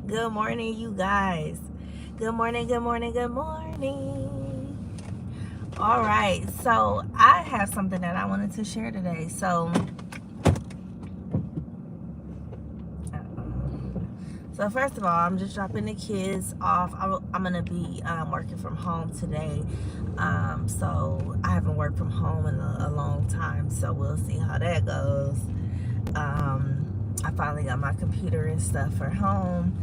Good morning, you guys. Good morning, good morning, good morning. All right, so I have something that I wanted to share today. So first of all, I'm just dropping the kids off. I'm gonna be working from home today. So I haven't worked from home in a long time. So we'll see how that goes. I finally got my computer and stuff for home.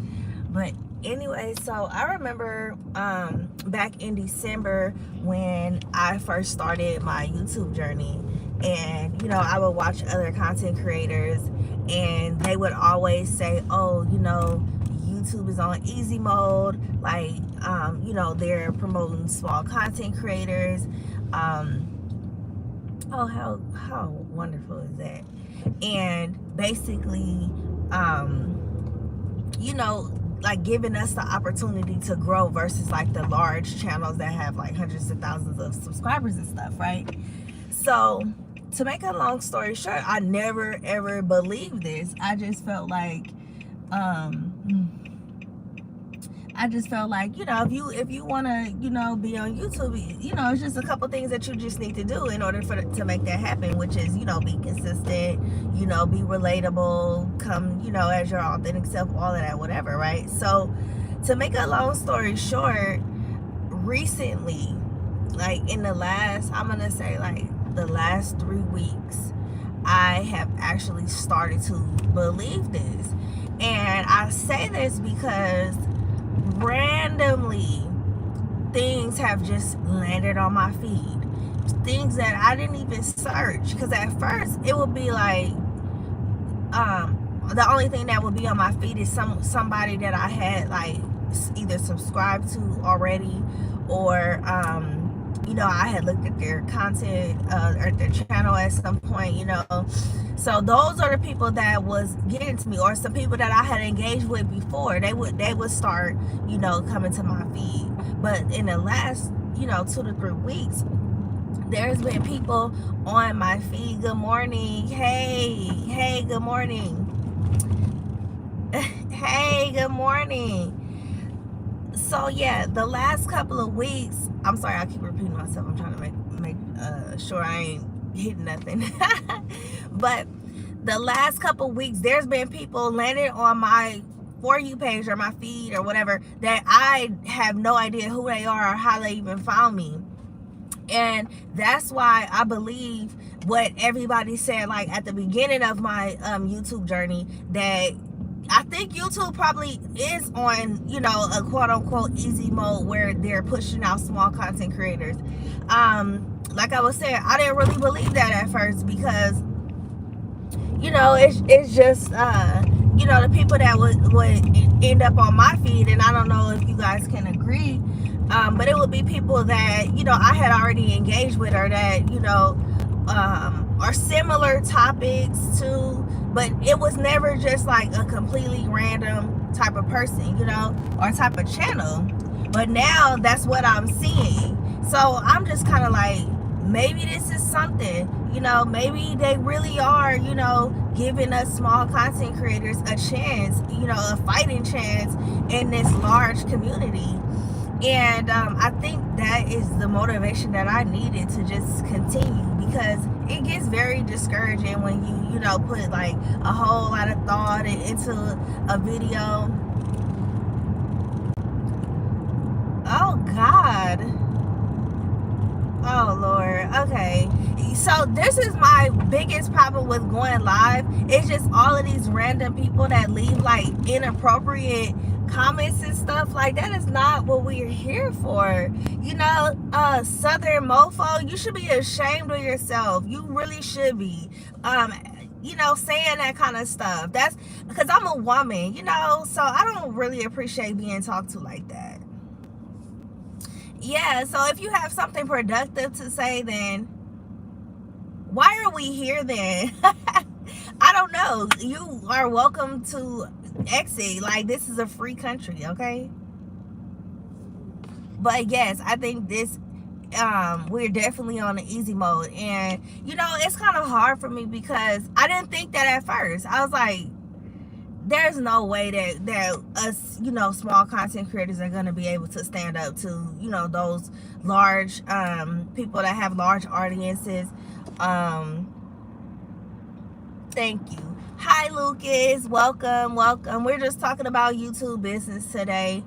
But anyway, so I remember back in December when I first started my YouTube journey, and I would watch other content creators, and they would always say, "Oh, YouTube is on easy mode." Like, they're promoting small content creators. Oh, how wonderful is that? And basically, like giving us the opportunity to grow versus like the large channels that have like hundreds of thousands of subscribers and stuff, right? So to make a long story short, I never ever believed this. I just felt like, if you want to, be on YouTube, it's just a couple things that you just need to do in order to make that happen, which is, be consistent, be relatable, come, as your authentic self, all of that, whatever, right? So to make a long story short, recently, like in the last, I'm going to say like the last 3 weeks, I have actually started to believe this. And I say this because randomly things have just landed on my feed, things that I didn't even search, because at first it would be like the only thing that would be on my feed is somebody that I had like either subscribed to already, or I had looked at their content or their channel at some point, so those are the people that was getting to me, or some people that I had engaged with before. They would start, coming to my feed. But in the last, 2 to 3 weeks, there's been people on my feed. Good morning. Hey, good morning. Hey, good morning. So yeah, the last couple of weeks, I'm sorry, I keep repeating myself. I'm trying to make sure I ain't hitting nothing. But the last couple of weeks, there's been people landed on my For You page or my feed or whatever that I have no idea who they are or how they even found me. And that's why I believe what everybody said, like at the beginning of my YouTube journey, that I think YouTube probably is on, a quote unquote easy mode where they're pushing out small content creators. Like I was saying, I didn't really believe that at first, because it's just the people that would end up on my feed, and I don't know if you guys can agree, but it would be people that I had already engaged with, or that are similar topics to, but it was never just like a completely random type of person, or type of channel. But now that's what I'm seeing. So I'm just kind of like, maybe this is something, maybe they really are, giving us small content creators a chance, a fighting chance in this large community. And I think that is the motivation that I needed to just continue, because it gets very discouraging when you put like a whole lot of thought into a video. Oh God. Oh Lord. Okay. So this is my biggest problem with going live. It's just all of these random people that leave like inappropriate comments and stuff. Like, that is not what we're here for. Southern mofo, you should be ashamed of yourself. You really should be. Saying that kind of stuff. That's because I'm a woman, so I don't really appreciate being talked to like that. Yeah, so if you have something productive to say, then why are we here then? I don't know. You are welcome to exit. Like, this is a free country, okay? But yes, I think this we're definitely on the easy mode. And it's kind of hard for me, because I didn't think that at first. I was like, there's no way that us, you know, small content creators are going to be able to stand up to, you know, those large people that have large audiences. Thank you. Hi Lucas, welcome. We're just talking about YouTube business today.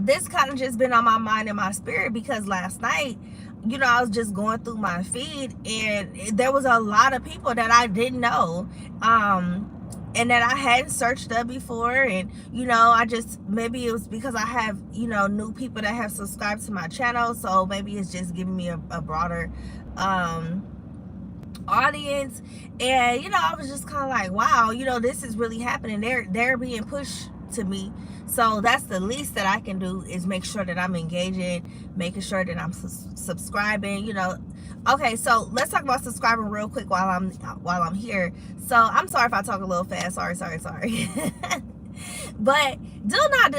This kind of just been on my mind and my spirit because last night, you know, I was just going through my feed and there was a lot of people that I didn't know, and that I hadn't searched up before. And, you know, I just, maybe it was because I have, you know, new people that have subscribed to my channel. So maybe it's just giving me a broader, audience. And, you know, I was just kind of like, wow, you know, this is really happening. They're being pushed to me. So that's the least that I can do, is make sure that I'm engaging, making sure that I'm subscribing, you know. Okay, so let's talk about subscribing real quick while I'm here. So I'm sorry if I talk a little fast. Sorry. But do not do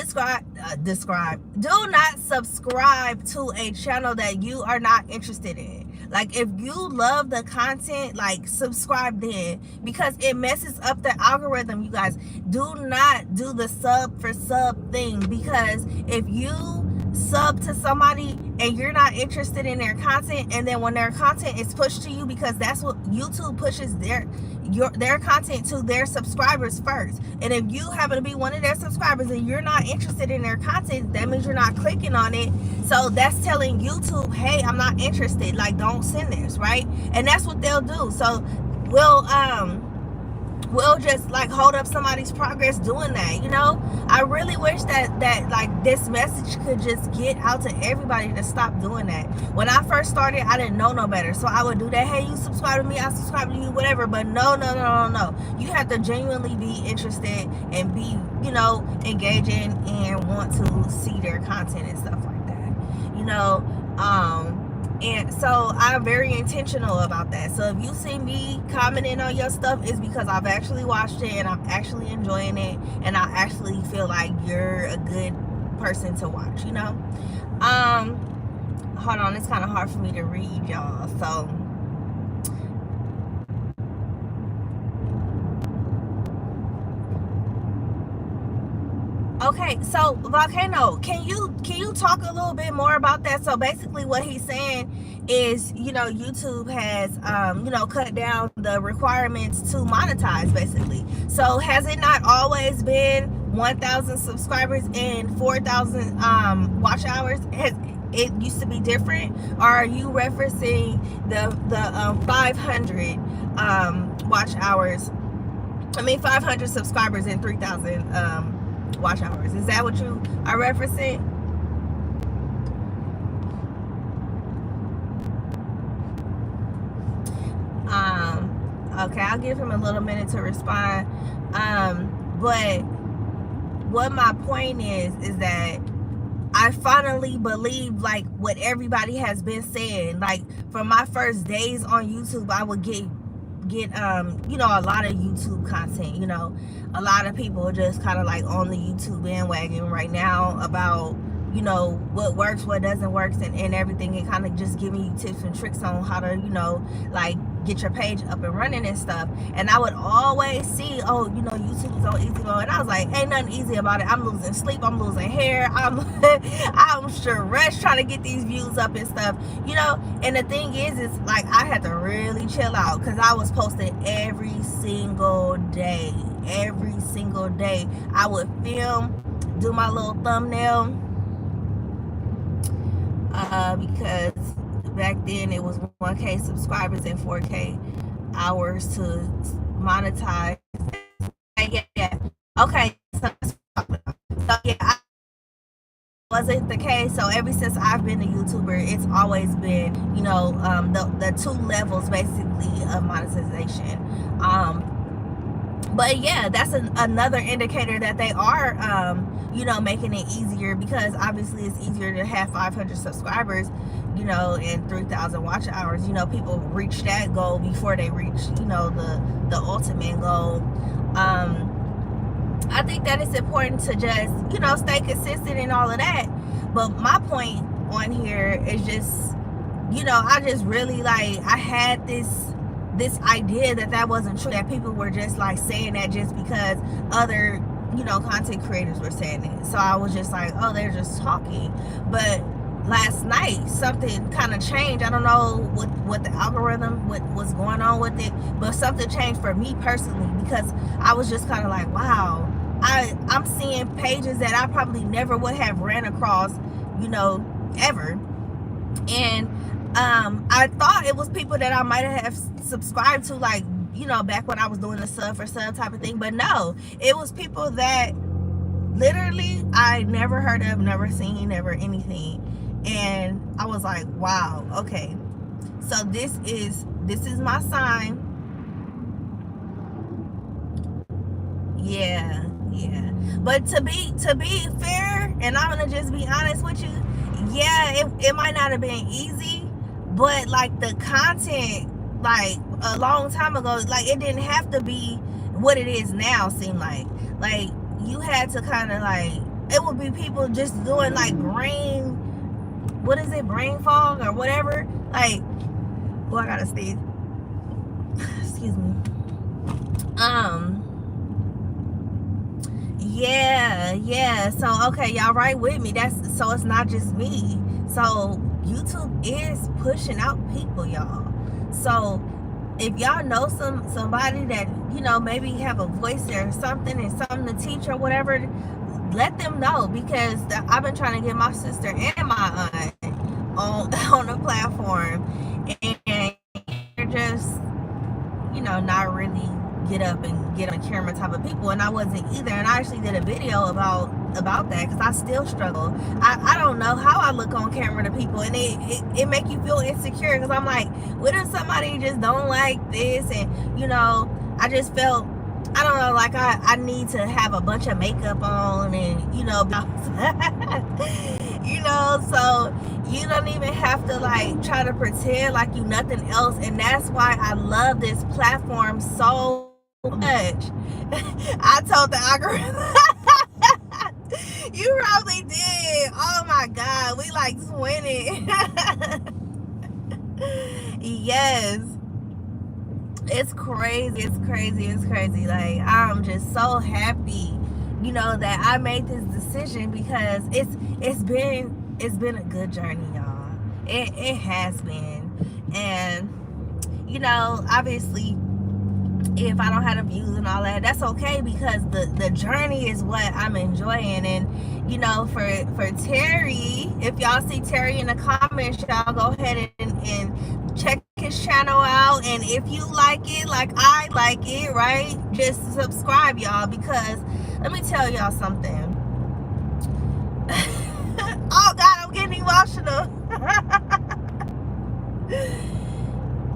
not subscribe to a channel that you are not interested in. Like, if you love the content, like, subscribe then, because it messes up the algorithm. You guys, do not do the sub for sub thing, because if you sub to somebody and you're not interested in their content, and then when their content is pushed to you, because that's what YouTube pushes their content to their subscribers first. And if you happen to be one of their subscribers and you're not interested in their content, that means you're not clicking on it. So that's telling YouTube, hey, I'm not interested, like, don't send this, right? And that's what they'll do. So we'll just like hold up somebody's progress doing that, you know. I really wish that like this message could just get out to everybody to stop doing that. When I first started, I didn't know no better, so I would do that. Hey, you subscribe to me, I subscribe to you, whatever. But no, you have to genuinely be interested and be, you know, engaging and want to see their content and stuff like that, you know. And so I'm very intentional about that. So if you see me commenting on your stuff, it's because I've actually watched it and I'm actually enjoying it, and I actually feel like you're a good person to watch, you know. Hold on, it's kind of hard for me to read, y'all. So okay, so Volcano, can you talk a little bit more about that? So basically what he's saying is, you know, YouTube has you know, cut down the requirements to monetize, basically. So has it not always been 1,000 subscribers and 4,000 watch hours? Has it used to be different? Or are you referencing the 500 watch hours? I mean 500 subscribers and 3,000 watch hours. Is that what you are referencing? Okay, I'll give him a little minute to respond. But what my point is that I finally believe, like, what everybody has been saying. Like, from my first days on YouTube, I would get you know, a lot of YouTube content. You know, a lot of people just kind of like on the YouTube bandwagon right now about, you know, what works, what doesn't work, and everything, and kind of just giving you tips and tricks on how to, you know, like, get your page up and running and stuff. And I would always see, oh, you know, YouTube is on easy mode, and I was like, ain't nothing easy about it. I'm losing sleep, I'm losing hair, I'm stressed trying to get these views up and stuff, you know. And the thing is like, I had to really chill out, because I was posting every single day. I would film, do my little thumbnail, because back then it was 1K subscribers and 4K hours to monetize. Yeah. Okay, so yeah, wasn't the case. So ever since I've been a YouTuber, it's always been, you know, the two levels basically of monetization. But yeah, that's another indicator that they are, you know, making it easier, because obviously it's easier to have 500 subscribers, you know, and 3,000 watch hours. You know, people reach that goal before they reach, you know, the ultimate goal. I think that it's important to just, you know, stay consistent and all of that. But my point on here is just, you know, I just really, like, I had this this idea that wasn't true, that people were just like saying that just because other, you know, content creators were saying it. So I was just like, oh, they're just talking. But last night something kind of changed. I don't know what the algorithm, what was going on with it, but something changed for me personally, because I was just kind of like, wow, I'm seeing pages that I probably never would have ran across, you know, ever. And I thought it was people that I might have subscribed to, like, you know, back when I was doing the sub for sub type of thing. But no, it was people that literally I never heard of, never seen, never anything. And I was like, wow, okay, so this is my sign. Yeah. But to be fair, and I'm gonna just be honest with you, yeah, it might not have been easy, but like the content, like a long time ago, like it didn't have to be what it is now. Seemed like you had to kind of like, it would be people just doing like brain fog or whatever. Like, oh, I gotta sneeze. Excuse me. Yeah. So okay, y'all right with me. So it's not just me. So YouTube is pushing out people, y'all. So if y'all know somebody that, you know, maybe have a voice or something and something to teach or whatever, let them know, because I've been trying to get my sister and my aunt on the platform, and they're just, you know, not really get up and get on camera type of people. And I wasn't either, and I actually did a video about that, because I still struggle. I don't know how I look on camera to people, and it make you feel insecure, because I'm like, what if somebody just don't like this? And, you know, I just felt, I don't know, like I need to have a bunch of makeup on, and, you know, you know, so you don't even have to like try to pretend like you nothing else. And that's why I love this platform so much. I told the algorithm. You probably did. Oh my God, we like twinning. Yes. It's crazy. Like, I'm just so happy, you know, that I made this decision, because it's been a good journey, y'all. It has been. And, you know, obviously, if I don't have the views and all that, that's okay, because the journey is what I'm enjoying. And, you know, for Terry, if y'all see Terry in the comments, y'all go ahead and check his channel out. And if you like it like I like it, right, just subscribe, y'all, because let me tell y'all something. Oh God, I'm getting emotional.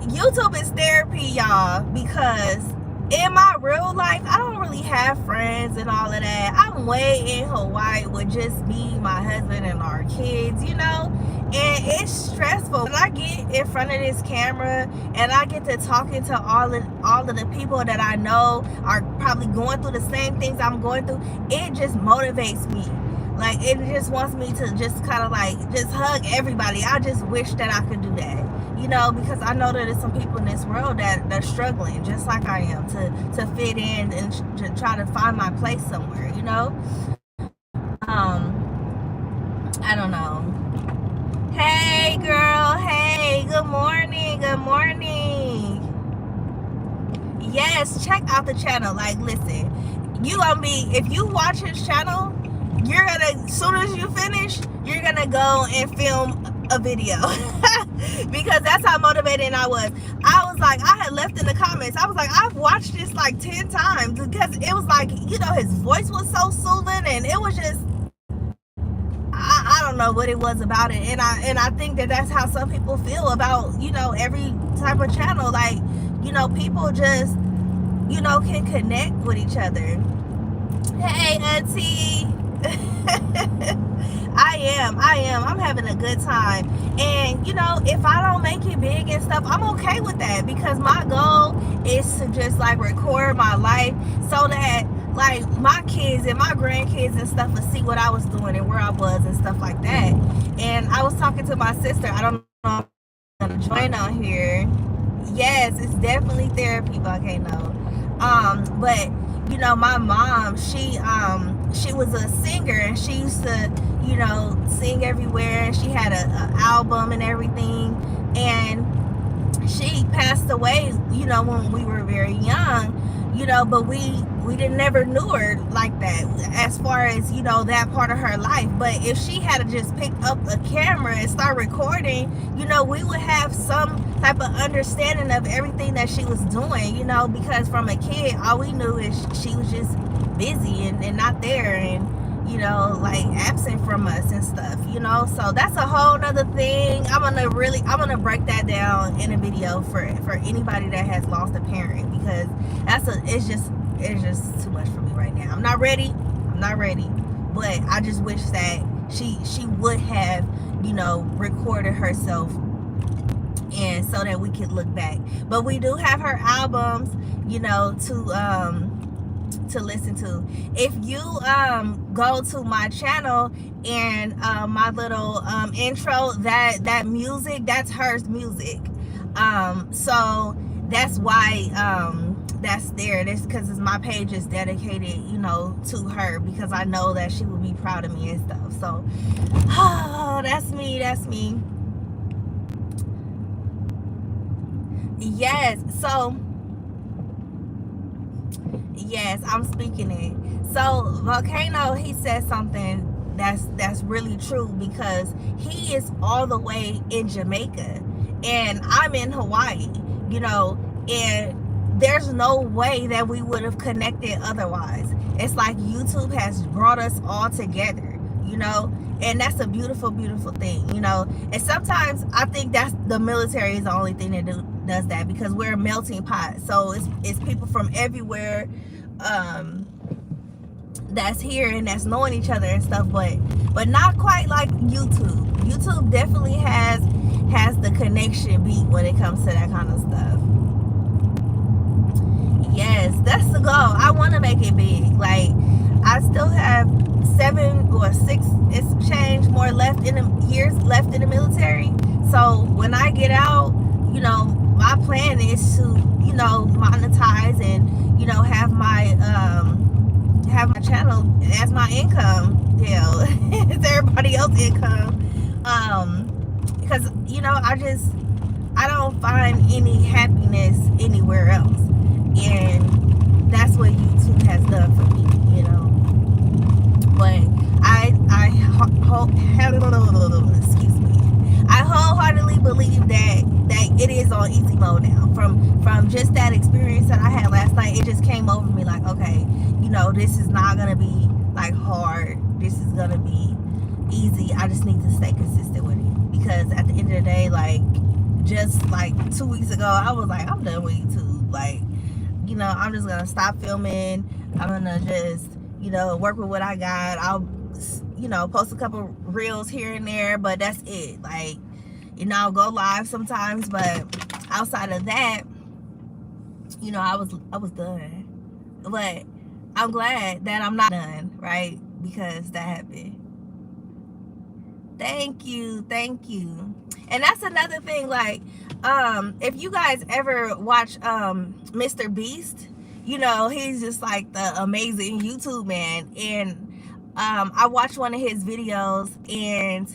YouTube is therapy, y'all, because in my real life, I don't really have friends and all of that. I'm way in Hawaii with just me, my husband, and our kids, you know, and it's stressful. When I get in front of this camera and I get to talking to all of the people that I know are probably going through the same things I'm going through, it just motivates me. Like, it just wants me to just kind of like just hug everybody. I just wish that I could do that, you know, because I know that there's some people in this world that they're struggling just like I am to fit in and to try to find my place somewhere, you know. I don't know. Hey girl, hey, good morning. Yes, check out the channel. Like, listen, you gonna be, if you watch his channel, you're gonna, as soon as you finish, you're gonna go and film a video. Because that's how motivated I was. I was like, I had left in the comments, I was like, I've watched this like 10 times, because it was like, you know, his voice was so soothing, and it was just, I don't know what it was about it. And I think that that's how some people feel about, you know, every type of channel. Like, you know, people just, you know, can connect with each other. Hey, auntie. I am. I'm having a good time. And, you know, if I don't make it big and stuff, I'm okay with that, because my goal is to just like record my life so that like my kids and my grandkids and stuff will see what I was doing and where I was and stuff like that. And I was talking to my sister. I don't know if I'm gonna join on here. Yes, it's definitely therapy, volcano. But you know, my mom, she was a singer, and she used to, you know, sing everywhere, and she had a album and everything. And she passed away, you know, when we were very young, you know, but we didn't never knew her like that as far as, you know, that part of her life. But if she had just picked up a camera and start recording, you know, we would have some type of understanding of everything that she was doing, you know, because from a kid, all we knew is she was just busy and not there, and you know, like absent from us and stuff, you know. So that's a whole nother thing. I'm gonna break that down in a video for anybody that has lost a parent, because it's just too much for me right now. I'm not ready, but I just wish that she would have, you know, recorded herself, and so that we could look back. But we do have her albums, you know, to listen to. If you go to my channel, and my little intro, that music, that's her music. So that's why that's there. That's because my page is dedicated, you know, to her, because I know that she will be proud of me and stuff. So oh, that's me, that's me. Yes, so yes, I'm speaking it. So Volcano, he said something that's really true, because he is all the way in Jamaica, and I'm in Hawaii, you know, and there's no way that we would have connected otherwise. It's like YouTube has brought us all together, you know, and that's a beautiful, beautiful thing, you know. And sometimes I think that's the military is the only thing that does that, because we're a melting pot. So it's people from everywhere, um that's here and that's knowing each other and stuff, but not quite like YouTube. YouTube definitely has the connection beat when it comes to that kind of stuff. Yes, that's the goal. I want to make it big. Like, I still have 7 or 6 it's change more left in the years left in the military. So when I get out, you know, my plan is to, you know, monetize and, you know, have my channel as my income. Hell, it's everybody else's income. Because, you know, I don't find any happiness anywhere else, and that's what YouTube has done for me, you know. But I hope, excuse me, I wholeheartedly believe that it is on easy mode now. From just that experience that I had last night, it just came over me like, okay, you know, this is not gonna be like hard. This is gonna be easy. I just need to stay consistent with it, because at the end of the day, like, just like 2 weeks ago, I was like, I'm done with YouTube. Like, you know, I'm just gonna stop filming. I'm gonna just, you know, work with what I got. I'll, you know, post a couple reels here and there, but that's it. Like, you know, I'll go live sometimes, but outside of that, you know, I was done. But I'm glad that I'm not done, right? Because that happened. Thank you, thank you. And that's another thing, like, if you guys ever watch Mr. Beast, you know, he's just like the amazing YouTube man. And I watched one of his videos, and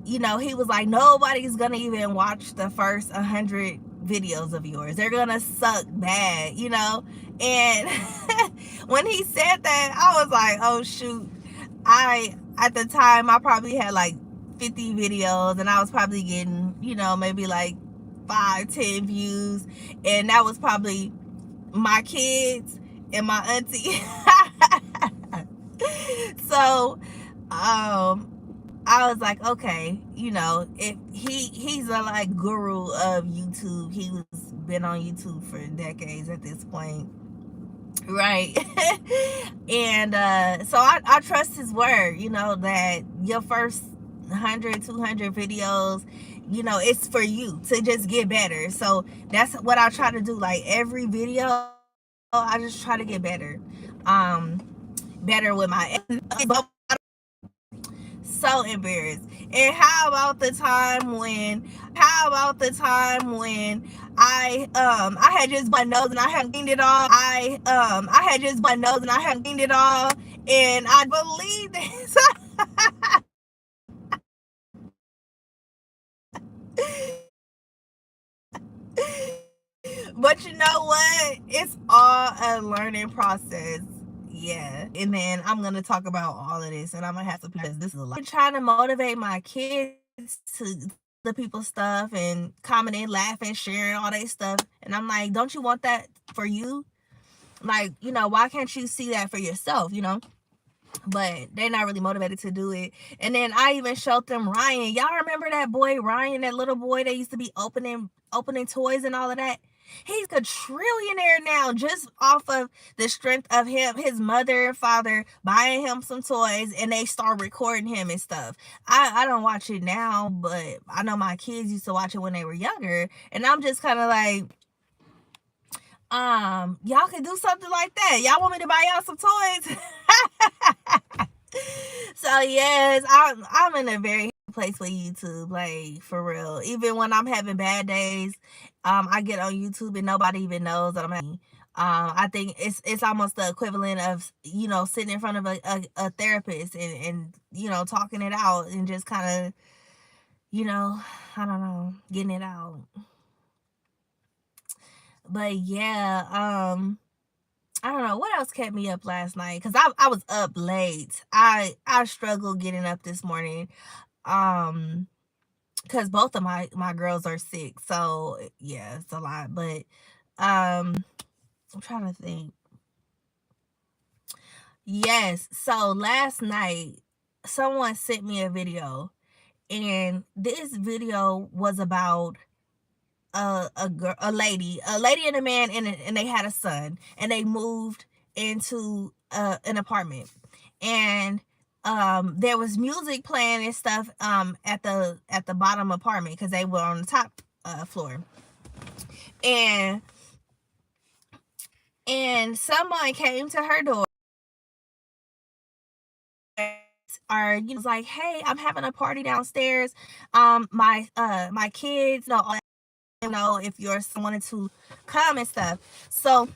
you know, he was like, nobody's gonna even watch the first 100 videos of yours. They're gonna suck bad, you know. And when he said that, I was like, oh shoot. At the time, I probably had like 50 videos, and I was probably getting, you know, maybe like 5-10 views, and that was probably my kids and my auntie. So I was like, okay, you know, if he's a like guru of YouTube. He was been on YouTube for decades at this point, right? And so I trust his word, you know, that your first 100-200 videos, you know, it's for you to just get better. So that's what I try to do. Like, every video, I just try to get better, better with my So embarrassed. And how about the time when I had just blown my nose and I hadn't cleaned it all. I had just blown my nose and I hadn't cleaned it all. And I believe this. But you know what? It's all a learning process. Yeah. And then I'm gonna talk about all of this, and I'm gonna have to because this is a lot. I'm trying to motivate my kids to the people stuff and commenting, laughing, sharing all that stuff. And I'm like, don't you want that for you? Like, why can't you see that for yourself, But they're not really motivated to do it. And then I even showed them Ryan. Y'all remember that boy Ryan, that little boy that used to be opening toys and all of that? He's a trillionaire now just off of the strength of his mother and father buying him some toys, and they start recording him and stuff. I don't watch it now, but I know my kids used to watch it when they were younger, and I'm just kind of like, y'all can do something like that. Y'all want me to buy y'all some toys? So yes, I'm in a very place with YouTube, like for real. Even when I'm having bad days, I get on YouTube and nobody even knows that I'm having. I think it's almost the equivalent of sitting in front of a therapist and talking it out and just kind of I don't know, getting it out. But yeah, I don't know what else kept me up last night because I was up late. I struggled getting up this morning. Because both of my girls are sick, so yeah, it's a lot. But I'm trying to think. Yes, so last night someone sent me a video, and this video was about a lady and a man, and they had a son, and they moved into an apartment, and there was music playing and stuff at the bottom apartment because they were on the top floor, and someone came to her door, or was like, hey, I'm having a party downstairs, my kids know if you're someone to come and stuff. So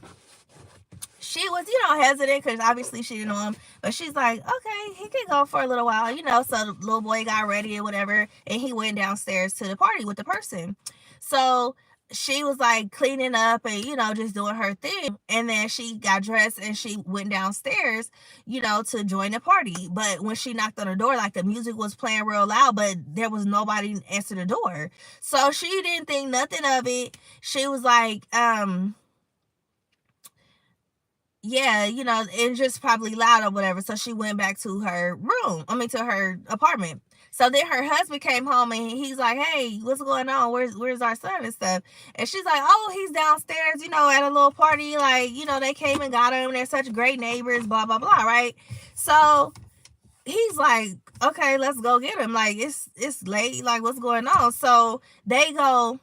she was, hesitant because obviously she didn't know him. But she's like, okay, he can go for a little while, So the little boy got ready or whatever, and he went downstairs to the party with the person. So she was like cleaning up and, just doing her thing. And then she got dressed and she went downstairs, to join the party. But when she knocked on the door, like the music was playing real loud, but there was nobody answer the door. So she didn't think nothing of it. She was like, yeah, it's just probably loud or whatever. So she went back to her room. To her apartment. So then her husband came home and he's like, hey, what's going on? Where's our son and stuff? And she's like, oh, he's downstairs, at a little party. Like, they came and got him. They're such great neighbors, blah, blah, blah, right? So he's like, okay, let's go get him. Like, it's late. Like, what's going on? So they go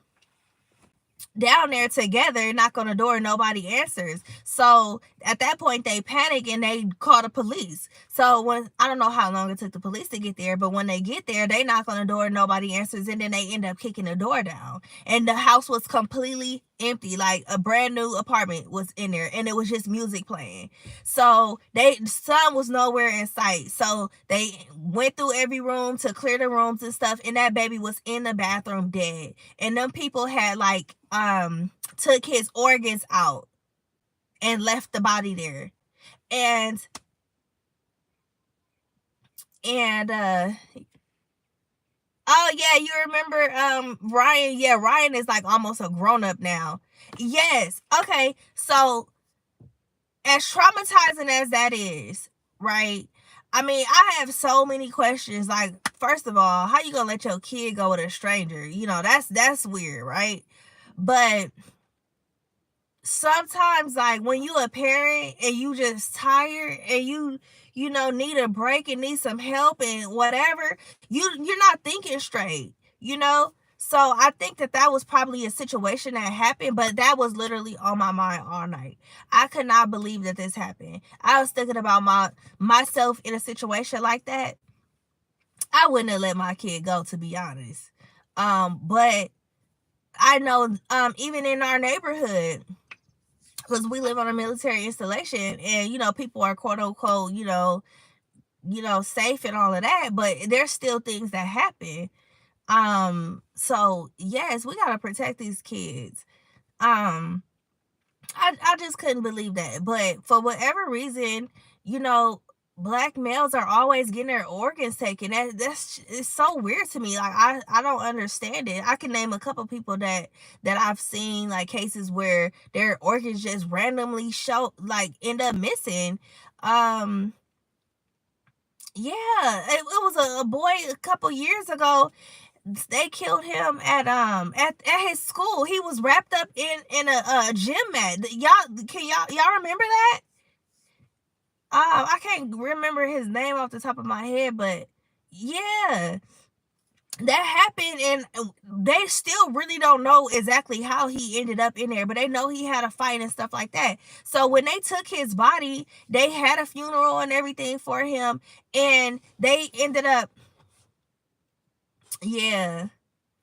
down there together, knock on the door, nobody answers. So at that point they panic and they call the police. So when, I don't know how long it took the police to get there, but when they get there, they knock on the door, nobody answers, and then they end up kicking the door down, and the house was completely empty. Like a brand new apartment was in there, and it was just music playing. So the son was nowhere in sight. So they went through every room to clear the rooms and stuff, and that baby was in the bathroom dead. And them people had like took his organs out and left the body there. And oh yeah, you remember Ryan? Yeah, Ryan is like almost a grown-up now. Yes. Okay, so as traumatizing as that is, right? I have so many questions. Like, first of all, how you gonna let your kid go with a stranger? That's weird, right? But sometimes, like, when you a parent and you just tired and you need a break and need some help and whatever, you're not thinking straight, so I think that was probably a situation that happened, but that was literally on my mind all night. I could not believe that this happened. I was thinking about myself in a situation like that, I wouldn't have let my kid go, to be honest. But I know, even in our neighborhood, because we live on a military installation, and people are quote unquote, safe and all of that, but there's still things that happen. So yes, we gotta protect these kids. Um, I just couldn't believe that. But for whatever reason, you know, black males are always getting their organs taken. That's it's so weird to me. Like I don't understand it. I can name a couple people that I've seen, like cases where their organs just randomly show, like, end up missing. Um yeah, it was a boy a couple years ago. They killed him at his school. He was wrapped up in a gym mat. Y'all remember that? I can't remember his name off the top of my head, but yeah, that happened, and they still really don't know exactly how he ended up in there, but they know he had a fight and stuff like that. So when they took his body, they had a funeral and everything for him, and they ended up, yeah.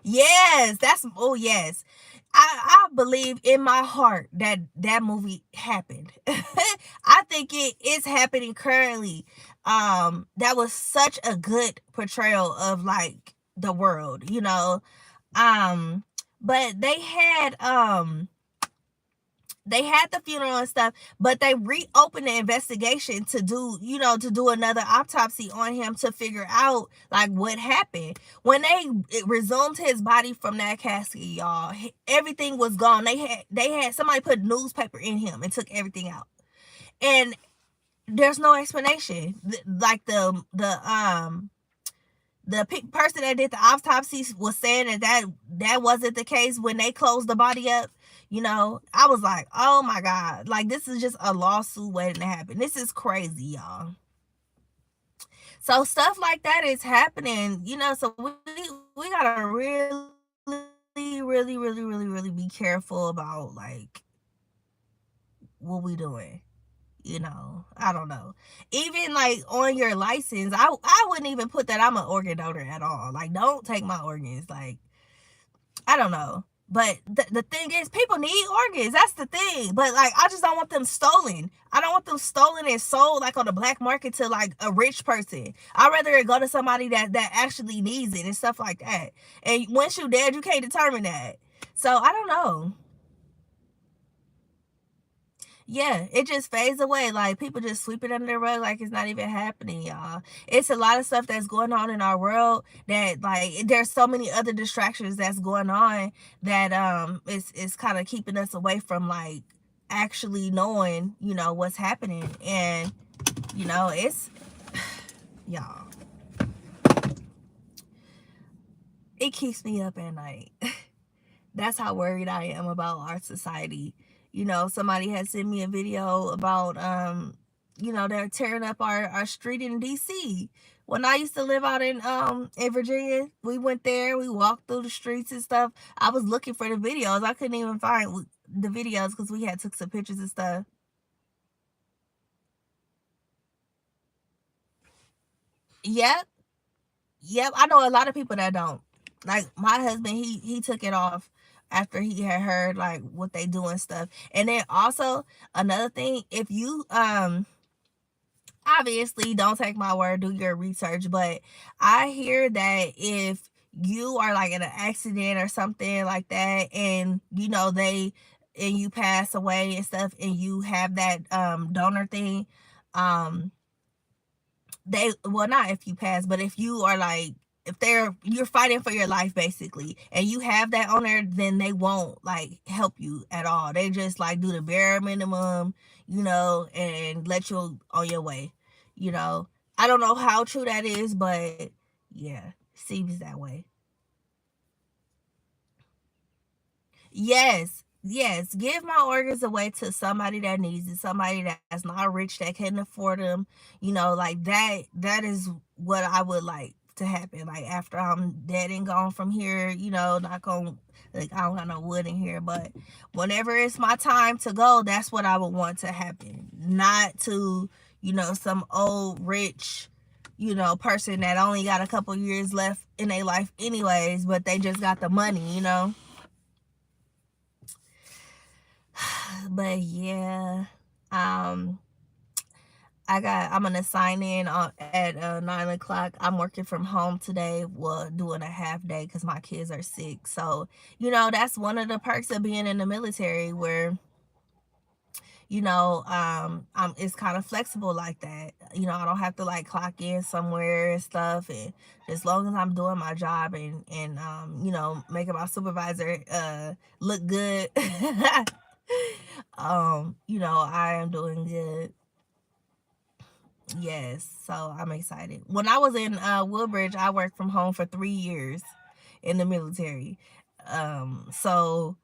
Yes, that's, oh yes. I believe in my heart that that movie happened. I think it is happening currently. That was such a good portrayal of, like, the world, Um, but they had the funeral and stuff, but they reopened the investigation to do another autopsy on him to figure out, like, what happened. When they resumed his body from that casket, y'all, everything was gone. They had somebody put newspaper in him and took everything out, and there's no explanation. Like, the person that did the autopsy was saying that wasn't the case when they closed the body up. I was like, oh my God, like, this is just a lawsuit waiting to happen. This is crazy, y'all. So stuff like that is happening, so we gotta really, really, really, really, really be careful about, like, what we doing. I don't know. Even, like, on your license, I wouldn't even put that I'm an organ donor at all. Like, don't take my organs. Like, I don't know. But the thing is, people need organs. That's the thing. But, like, I just don't want them stolen. I don't want them stolen and sold, like, on the black market to, like, a rich person. I'd rather it go to somebody that actually needs it and stuff like that. And once you're dead, you can't determine that. So I don't know. Yeah, it just fades away. Like, people just sweep it under the rug like it's not even happening, y'all. It's a lot of stuff that's going on in our world that, like, there's so many other distractions that's going on that it's kind of keeping us away from, like, actually knowing, what's happening. And it's y'all, it keeps me up at night. That's how worried I am about our society. Somebody had sent me a video about they're tearing up our street in DC. When I used to live out in Virginia, we went there, we walked through the streets and stuff. I was looking for the videos. I couldn't even find the videos because we had took some pictures and stuff. Yep. Yep, I know a lot of people that don't. Like, my husband, he took it off after he had heard, like, what they do and stuff. And then also another thing, if you obviously don't take my word, do your research, but I hear that if you are, like, in an accident or something like that, and you pass away and stuff, and you have that donor thing, um they, well, not if you pass, but if you are, like, if you're fighting for your life basically, and you have that on there, then they won't, like, help you at all. They just, like, do the bare minimum, and let you on your way. you know I don't know how true that is, but yeah, seems that way. Yes, yes. Give my organs away to somebody that needs it, somebody that's not rich, that can afford them. Like that. That is what I would like to happen. Like, after I'm dead and gone from here, not going, like, I don't got no wood in here, but whenever it's my time to go, that's what I would want to happen. Not to, some old rich person that only got a couple years left in their life anyways, but they just got the money. But yeah, um, I'm gonna sign in at 9 o'clock. I'm working from home today. Well, doing a half day because my kids are sick. So that's one of the perks of being in the military, where it's kind of flexible like that. I don't have to like clock in somewhere and stuff, and as long as I'm doing my job and making my supervisor look good, I am doing good. Yes, so I'm excited. When I was in Woodbridge, I worked from home for 3 years in the military. So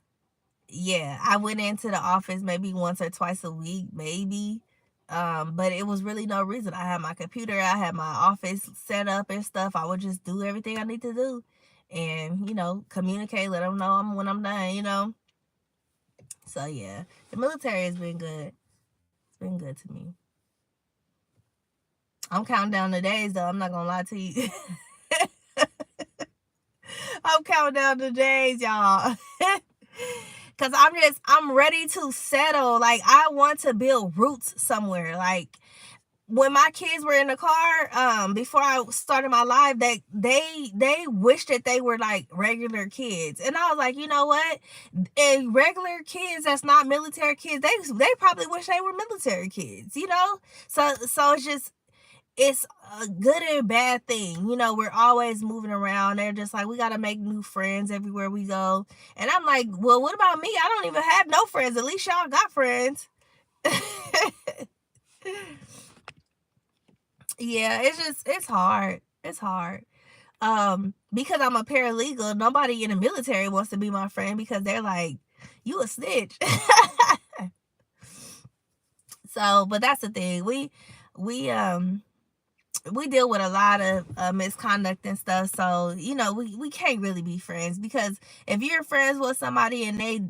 yeah, I went into the office maybe once or twice a week, maybe. But it was really no reason. I had my computer, I had my office set up and stuff. I would just do everything I need to do, and communicate, let them know when I'm done. So yeah, the military has been good. It's been good to me. I'm counting down the days though. I'm not gonna lie to you. I'm counting down the days, y'all. Cause I'm ready to settle. Like, I want to build roots somewhere. Like, when my kids were in the car, before I started my life, they wished that they were like regular kids. And I was like, you know what? And regular kids that's not military kids, they probably wish they were military kids. So it's a good and bad thing. We're always moving around. They're just like, we got to make new friends everywhere we go. And I'm like, well, what about me? I don't even have no friends. At least y'all got friends. Yeah, it's hard. It's hard. Because I'm a paralegal, nobody in the military wants to be my friend because they're like, you a snitch. So, but that's the thing. We deal with a lot of misconduct and stuff, so we can't really be friends, because if you're friends with somebody and they